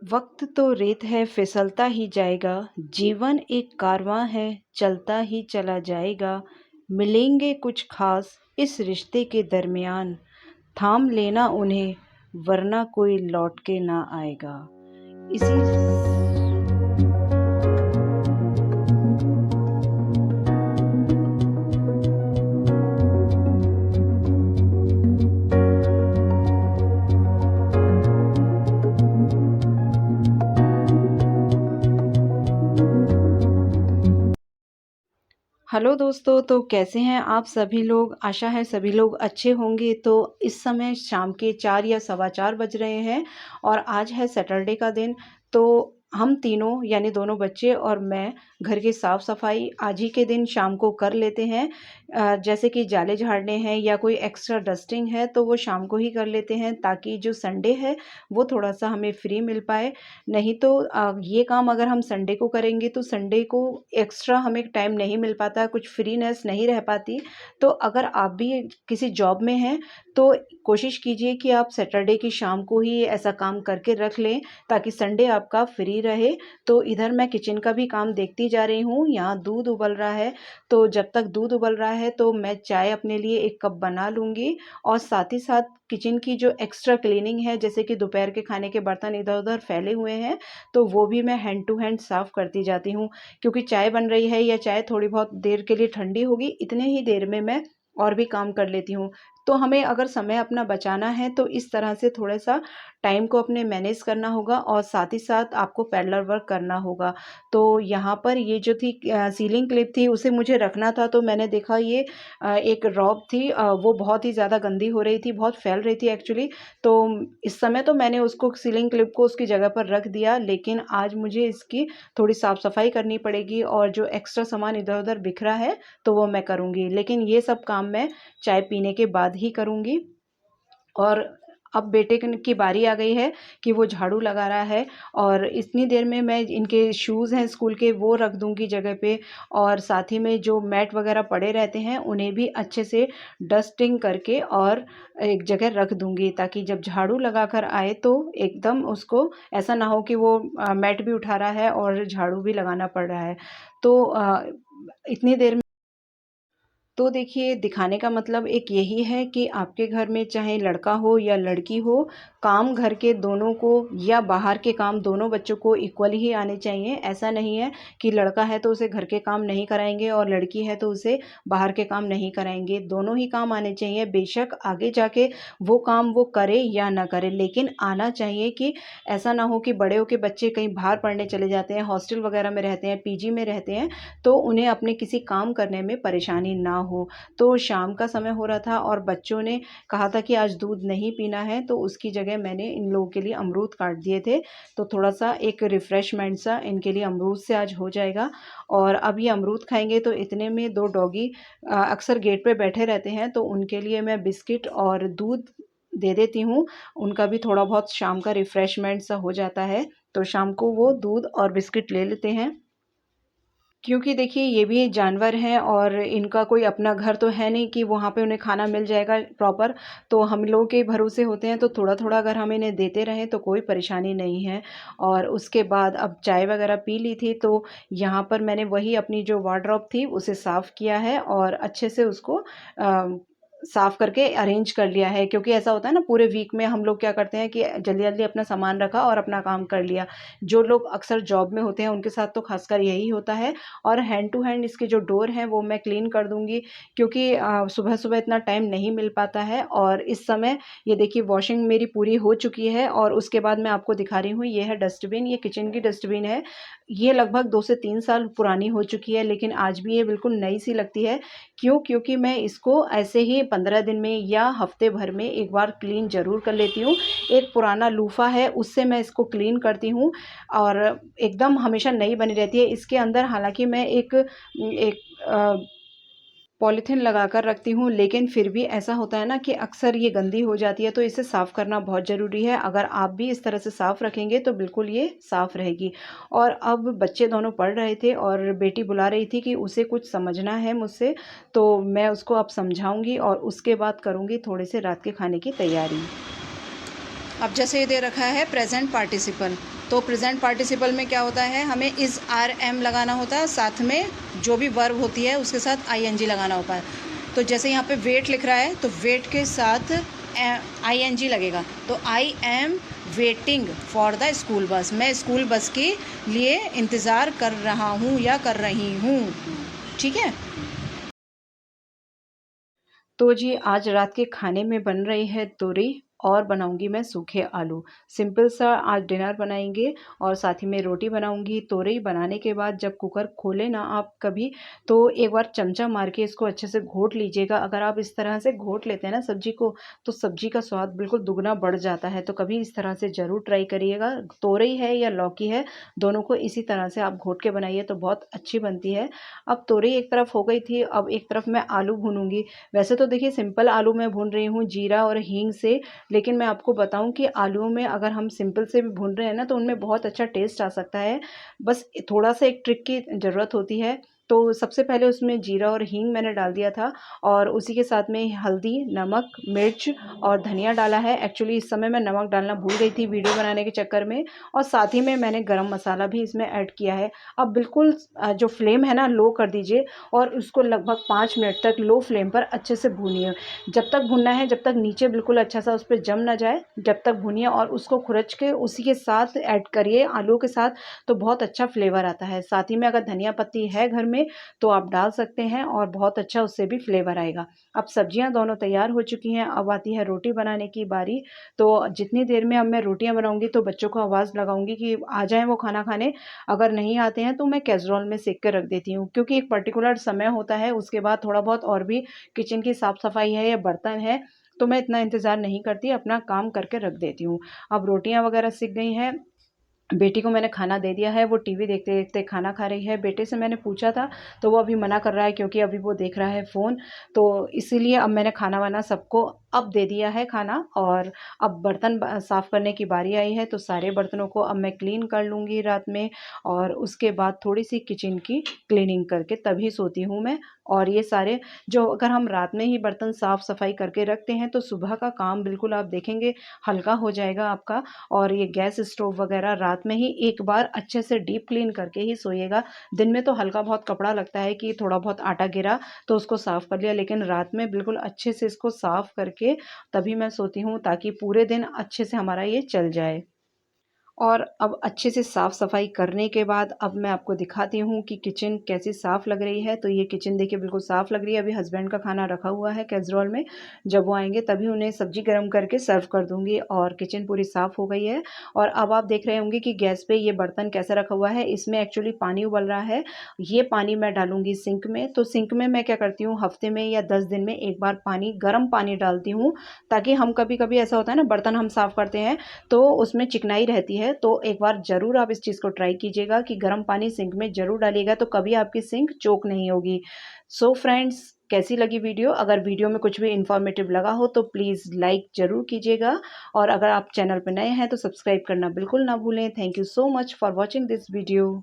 वक्त तो रेत है फिसलता ही जाएगा, जीवन एक कारवां है चलता ही चला जाएगा। मिलेंगे कुछ खास इस रिश्ते के दरमियान, थाम लेना उन्हें वरना कोई लौट के ना आएगा। इसी हेलो दोस्तों, तो कैसे हैं आप सभी लोग? आशा है सभी लोग अच्छे होंगे। तो इस समय शाम के 4 या सवा 4 बज रहे हैं और आज है सैटरडे का दिन। तो हम तीनों यानी दोनों बच्चे और मैं घर की साफ़-सफ़ाई आज ही के दिन शाम को कर लेते हैं। जैसे कि जाले झाड़ने हैं या कोई एक्स्ट्रा डस्टिंग है तो वो शाम को ही कर लेते हैं, ताकि जो संडे है वो थोड़ा-सा हमें फ्री मिल पाए। नहीं तो ये काम अगर हम संडे को करेंगे तो संडे को एक्स्ट्रा हमें टाइम नहीं मिल पाता, कुछ फ्रीनेस नहीं रह पाती। तो अगर आप भी किसी जॉब में हैं तो कोशिश कीजिए कि आप सैटरडे की शाम को ही ऐसा काम करके रख लें, ताकि संडे आपका फ्री रहे। तो इधर मैं किचन का भी काम देखती जा रही हूँ, यहाँ दूध उबल रहा है। तो जब तक दूध उबल रहा है तो मैं चाय अपने लिए 1 कप बना लूँगी और साथ ही साथ किचन की जो एक्स्ट्रा क्लीनिंग है, जैसे कि दोपहर के खाने के बर्तन इधर-उधर फैले हुए हैं, तो वो भी मैं हैंड टू हैंड साफ़ करती जाती हूँ। क्योंकि चाय बन रही है या चाय थोड़ी बहुत देर के लिए ठंडी होगी, इतने ही देर में मैं और भी काम कर लेती हूँ। तो हमें अगर समय अपना बचाना है तो इस तरह से थोड़ा-सा टाइम को अपने मैनेज करना होगा और साथ ही साथ आपको पैरेलल वर्क करना होगा। तो यहाँ पर ये जो थी सीलिंग क्लिप थी उसे मुझे रखना था, तो मैंने देखा ये एक रॉब थी, वो बहुत ही ज़्यादा गंदी हो रही थी, बहुत फैल रही थी एक्चुअली। तो इस समय तो मैंने उसको सीलिंग क्लिप को उसकी जगह पर रख दिया, लेकिन आज मुझे इसकी थोड़ी साफ-सफाई करनी पड़ेगी और जो एक्स्ट्रा सामान इधर-उधर बिखरा है, तो वो मैं करूँगी। लेकिन ये सब काम मैं चाय पीने के बाद ही करूँगी। और अब बेटे की बारी आ गई है कि वो झाड़ू लगा रहा है और इतनी देर में मैं इनके शूज़ हैं स्कूल के वो रख दूँगी जगह पे, और साथ ही में जो मैट वगैरह पड़े रहते हैं उन्हें भी अच्छे से डस्टिंग करके और एक जगह रख दूँगी, ताकि जब झाड़ू लगा कर आए तो एकदम उसको ऐसा ना हो कि वो मैट भी उठा रहा है और झाड़ू भी लगाना पड़ रहा है। तो इतनी देर तो देखिए, दिखाने का मतलब एक यही है कि आपके घर में चाहे लड़का हो या लड़की हो, काम घर के दोनों को या बाहर के काम दोनों बच्चों को इक्वली ही आने चाहिए। ऐसा नहीं है कि लड़का है तो उसे घर के काम नहीं कराएँगे और लड़की है तो उसे बाहर के काम नहीं कराएँगे। दोनों ही काम आने चाहिए, बेशक आगे जाके वो काम वो करे या ना करे, लेकिन आना चाहिए। कि ऐसा ना हो कि बड़े होके बच्चे कहीं बाहर पढ़ने चले जाते हैं, हॉस्टल वगैरह में रहते हैं, पीजी में रहते हैं, तो उन्हें अपने किसी काम करने में परेशानी ना हो। तो शाम का समय हो रहा था और बच्चों ने कहा था कि आज दूध नहीं पीना है, तो उसकी जगह मैंने इन लोगों के लिए अमरूद काट दिए थे। तो थोड़ा-सा एक रिफ्रेशमेंट सा इनके लिए अमरूद से आज हो जाएगा। और अब ये अमरूद खाएँगे तो इतने में 2 डॉगी अक्सर गेट पे बैठे रहते हैं, तो उनके लिए मैं बिस्किट और दूध दे देती हूँ। उनका भी थोड़ा बहुत शाम का रिफ्रेशमेंट सा हो जाता है, तो शाम को वो दूध और बिस्किट ले लेते हैं। क्योंकि देखिए, ये भी जानवर हैं और इनका कोई अपना घर तो है नहीं कि वहाँ पे उन्हें खाना मिल जाएगा प्रॉपर। तो हम लोगों के भरोसे होते हैं, तो थोड़ा-थोड़ा अगर हम इन्हें देते रहें तो कोई परेशानी नहीं है। और उसके बाद अब चाय वग़ैरह पी ली थी, तो यहाँ पर मैंने वही अपनी जो वार्डरोब थी उसे साफ़ किया है और अच्छे से उसको साफ़ करके अरेंज कर लिया है। क्योंकि ऐसा होता है ना, पूरे वीक में हम लोग क्या करते हैं कि जल्दी-जल्दी अपना सामान रखा और अपना काम कर लिया। जो लोग अक्सर जॉब में होते हैं उनके साथ तो ख़ासकर यही होता है। और हैंड टू हैंड इसके जो डोर हैं वो मैं क्लीन कर दूँगी, क्योंकि सुबह-सुबह इतना टाइम नहीं मिल पाता है। और इस समय ये देखिए, वॉशिंग मेरी पूरी हो चुकी है और उसके बाद मैं आपको दिखा रही हूँ, ये है डस्टबिन, ये किचन की डस्टबिन है। ये लगभग 2 से 3 साल पुरानी हो चुकी है, लेकिन आज भी ये बिल्कुल नई-सी लगती है। क्यों? क्योंकि मैं इसको ऐसे ही 15 दिन में या हफ़्ते भर में एक बार क्लीन ज़रूर कर लेती हूँ। एक पुराना लूफ़ा है, उससे मैं इसको क्लीन करती हूँ और एकदम हमेशा नई बनी रहती है। इसके अंदर हालाँकि मैं एक एक पॉलीथीन लगाकर रखती हूँ, लेकिन फिर भी ऐसा होता है ना कि अक्सर ये गंदी हो जाती है, तो इसे साफ़ करना बहुत ज़रूरी है। अगर आप भी इस तरह से साफ़ रखेंगे तो बिल्कुल ये साफ़ रहेगी। और अब बच्चे दोनों पढ़ रहे थे और बेटी बुला रही थी कि उसे कुछ समझना है मुझसे, तो मैं उसको अब समझाऊँगी और उसके बाद करूँगी थोड़े से रात के खाने की तैयारी। अब जैसे ये दे रखा है प्रेजेंट पार्टिसिपल, तो प्रेजेंट पार्टिसिपल में क्या होता है, हमें इज़ आर एम लगाना होता है, साथ में जो भी वर्ब होती है उसके साथ आईएनजी लगाना होता है। तो जैसे यहाँ पे वेट लिख रहा है तो वेट के साथ आईएनजी लगेगा, तो I am waiting for the school bus, मैं स्कूल बस के लिए इंतज़ार कर रहा हूँ या कर रही हूँ। ठीक है। तो जी आज रात के खाने में बन रही है तोरई और बनाऊंगी मैं सूखे आलू। सिंपल सा आज डिनर बनाएंगे और साथ ही में रोटी बनाऊंगी। तोरई बनाने के बाद जब कुकर खोले ना आप कभी, तो एक बार चमचा मार के इसको अच्छे से घोट लीजिएगा। अगर आप इस तरह से घोट लेते हैं ना सब्जी को, तो सब्जी का स्वाद बिल्कुल दुगना बढ़ जाता है। तो कभी इस तरह से ज़रूर ट्राई करिएगा। तोरई है या लौकी है, दोनों को इसी तरह से आप घोट के बनाइए तो बहुत अच्छी बनती है। अब तोरई एक तरफ हो गई थी, अब एक तरफ मैं आलू भूनूंगी। वैसे तो देखिए सिंपल आलू मैं भून रही हूँ जीरा और हींग से, लेकिन मैं आपको बताऊँ कि आलूओं में अगर हम सिंपल से भी भून रहे हैं ना, तो उनमें बहुत अच्छा टेस्ट आ सकता है। बस थोड़ा-सा एक ट्रिक की ज़रूरत होती है। तो सबसे पहले उसमें जीरा और हींग मैंने डाल दिया था और उसी के साथ में हल्दी, नमक, मिर्च और धनिया डाला है। एक्चुअली इस समय मैं नमक डालना भूल गई थी वीडियो बनाने के चक्कर में, और साथ ही में मैंने गरम मसाला भी इसमें ऐड किया है। अब बिल्कुल जो फ्लेम है ना लो कर दीजिए और उसको लगभग 5 मिनट तक लो फ्लेम पर अच्छे से भूनिए। जब तक भुनना है जब तक नीचे बिल्कुल अच्छा सा उस पे जम ना जाए, जब तक भुनिए और उसको खुरच के उसी के साथ ऐड करिए आलू के साथ, तो बहुत अच्छा फ्लेवर आता है। साथ ही में अगर धनिया पत्ती है घर में तो आप डाल सकते हैं और बहुत अच्छा उससे भी फ्लेवर आएगा। अब सब्जियां दोनों तैयार हो चुकी हैं, अब आती है रोटी बनाने की बारी। तो जितनी देर में अब मैं रोटियां बनाऊंगी तो बच्चों को आवाज़ लगाऊंगी कि आ जाएं वो खाना खाने। अगर नहीं आते हैं तो मैं कैसरोल में सेक कर रख देती हूँ, क्योंकि एक पर्टिकुलर समय होता है, उसके बाद थोड़ा बहुत और भी किचन की साफ सफाई है या बर्तन है, तो मैं इतना इंतज़ार नहीं करती, अपना काम करके रख देती हूँ। अब रोटियाँ वगैरह सिक गई हैं, बेटी को मैंने खाना दे दिया है, वो टीवी देखते-देखते खाना खा रही है। बेटे से मैंने पूछा था, तो वो अभी मना कर रहा है क्योंकि अभी वो देख रहा है फ़ोन। तो इसीलिए अब मैंने खाना-वाना सबको अब दे दिया है खाना, और अब बर्तन साफ़ करने की बारी आई है, तो सारे बर्तनों को अब मैं क्लीन कर लूँगी रात में, और उसके बाद थोड़ी-सी किचन की क्लीनिंग करके तभी सोती हूँ मैं। और ये सारे जो अगर हम रात में ही बर्तन साफ़-सफ़ाई करके रखते हैं, तो सुबह का काम बिल्कुल आप देखेंगे हल्का हो जाएगा आपका। और ये गैस स्टोव वगैरह रात में ही एक बार अच्छे से डीप क्लीन करके ही सोइएगा। दिन में तो हल्का बहुत कपड़ा लगता है कि थोड़ा बहुत आटा गिरा तो उसको साफ़ कर लिया, लेकिन रात में बिल्कुल अच्छे से इसको साफ़ करके तभी मैं सोती हूँ, ताकि पूरे दिन अच्छे से हमारा ये चल जाए। और अब अच्छे से साफ़-सफ़ाई करने के बाद अब मैं आपको दिखाती हूँ कि किचन कैसी साफ़ लग रही है। तो ये किचन देखिए बिल्कुल साफ़ लग रही है। अभी हस्बैंड का खाना रखा हुआ है कैसरोल में, जब वो आएँगे तभी उन्हें सब्ज़ी गरम करके सर्व कर दूँगी, और किचन पूरी साफ़ हो गई है। और अब आप देख रहे होंगे कि गैस पे ये बर्तन कैसा रखा हुआ है, इसमें एक्चुअली पानी उबल रहा है। ये पानी मैं डालूँगी सिंक में, तो सिंक में मैं क्या करती हूँ, हफ़्ते में या 10 दिन में एक बार पानी गरम पानी डालती हूँ, ताकि हम कभी-कभी ऐसा होता है ना, बर्तन हम साफ़ करते हैं तो उसमें चिकनाई रहती है। तो एक बार ज़रूर आप इस चीज़ को ट्राई कीजिएगा कि गर्म पानी सिंक में ज़रूर डालिएगा, तो कभी आपकी सिंक चोक नहीं होगी। सो फ्रेंड्स, कैसी लगी वीडियो? अगर वीडियो में कुछ भी इन्फॉर्मेटिव लगा हो तो प्लीज़ लाइक ज़रूर कीजिएगा, और अगर आप चैनल पे नए हैं तो सब्सक्राइब करना बिल्कुल ना भूलें। Thank you so much for watching this video.